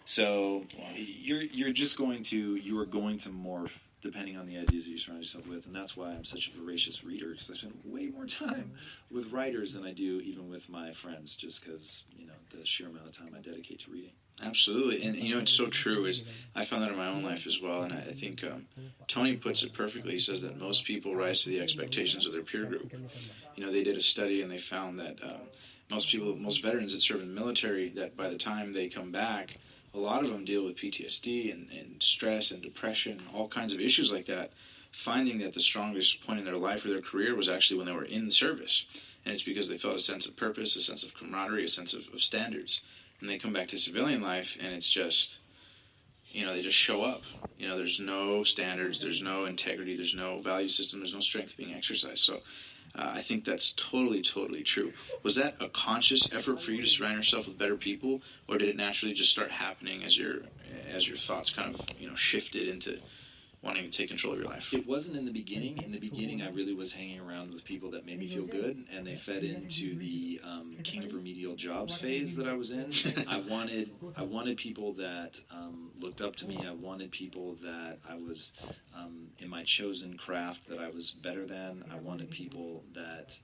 So you are going to morph depending on the ideas that you surround yourself with, and that's why I'm such a voracious reader, because I spend way more time with writers than I do even with my friends, just because the sheer amount of time I dedicate to reading. Absolutely, and it's so true. Is I found that in my own life as well, and I think Tony puts it perfectly. He says that most people rise to the expectations of their peer group. They did a study and they found that most veterans that serve in the military, that by the time they come back, a lot of them deal with PTSD and stress and depression, all kinds of issues like that, finding that the strongest point in their life or their career was actually when they were in the service. And it's because they felt a sense of purpose, a sense of camaraderie, a sense of standards. And they come back to civilian life, and it's just, they just show up. There's no standards, there's no integrity, there's no value system, there's no strength being exercised. So I think that's totally, totally true. Was that a conscious effort for you to surround yourself with better people, or did it naturally just start happening as your thoughts kind of shifted into wanting to take control of your life? It wasn't in the beginning. In the beginning, I really was hanging around with people that made me feel good, and they fed into the king of remedial jobs phase that I was in. I wanted people that looked up to me. I wanted people that I was in my chosen craft that I was better than. I wanted people that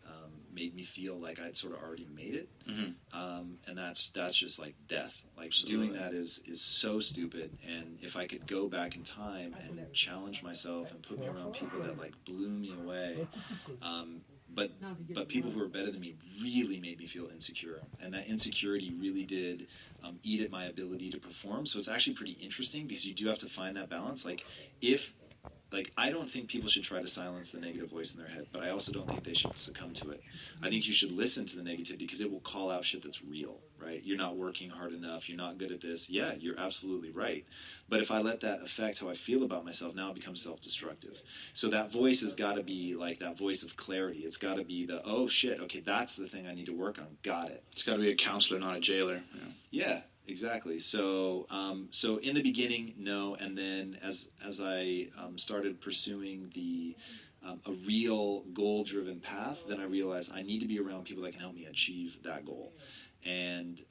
made me feel like I'd sort of already made it. And that's just like death. Like, absolutely. Doing that is so stupid. And if I could go back in time and challenge myself and put me around people that like blew me away, but people who were better than me really made me feel insecure, and that insecurity really did eat at my ability to perform. So it's actually pretty interesting, because you do have to find that balance. I don't think people should try to silence the negative voice in their head, but I also don't think they should succumb to it. I think you should listen to the negativity, because it will call out shit that's real, right? You're not working hard enough. You're not good at this. Yeah, you're absolutely right. But if I let that affect how I feel about myself, now it becomes self-destructive. So that voice has got to be like that voice of clarity. It's got to be the, oh shit, okay, that's the thing I need to work on. Got it. It's got to be a counselor, not a jailer. Yeah. Exactly. So, so in the beginning, no, and then as I started pursuing a real goal-driven path, then I realized I need to be around people that can help me achieve that goal. And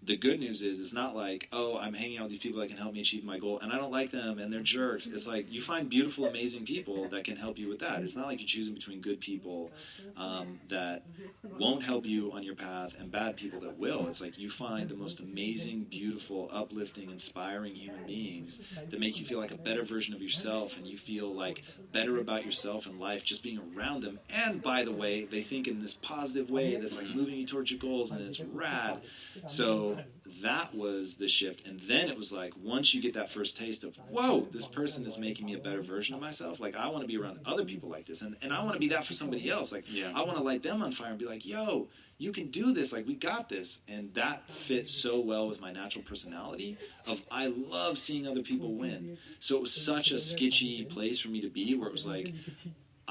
the good news is, it's not like, oh, I'm hanging out with these people that can help me achieve my goal, and I don't like them, and they're jerks. It's like, you find beautiful, amazing people that can help you with that. It's not like you're choosing between good people that won't help you on your path and bad people that will. It's like you find the most amazing, beautiful, uplifting, inspiring human beings that make you feel like a better version of yourself, and you feel like better about yourself and life just being around them. And by the way, they think in this positive way that's like moving you towards your goals, and it's rad. So that was the shift. And then it was like, once you get that first taste of, whoa, this person is making me a better version of myself, like I want to be around other people like this, and I want to be that for somebody else. Like, I want to light them on fire and be like, yo, you can do this, like we got this. And that fits so well with my natural personality of, I love seeing other people win. So it was such a sketchy place for me to be, where it was like,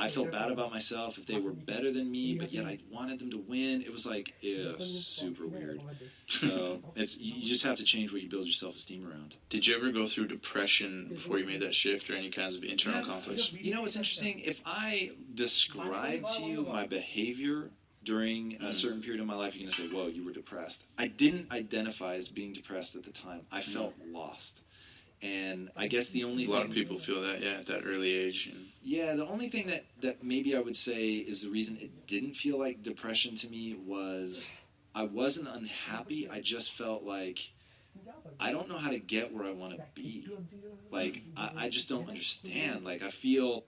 I felt bad about myself if they were better than me, but yet I wanted them to win. It was like, super weird. So you just have to change what you build your self-esteem around. Did you ever go through depression before you made that shift, or any kinds of internal conflicts? You know what's interesting? If I describe to you my behavior during a certain period of my life, you're going to say, whoa, you were depressed. I didn't identify as being depressed at the time. I felt lost. And I guess the only thing... A lot of people feel that, at that early age. Yeah, the only thing that maybe I would say is the reason it didn't feel like depression to me was I wasn't unhappy. I just felt like I don't know how to get where I want to be. Like, I just don't understand. Like, I feel...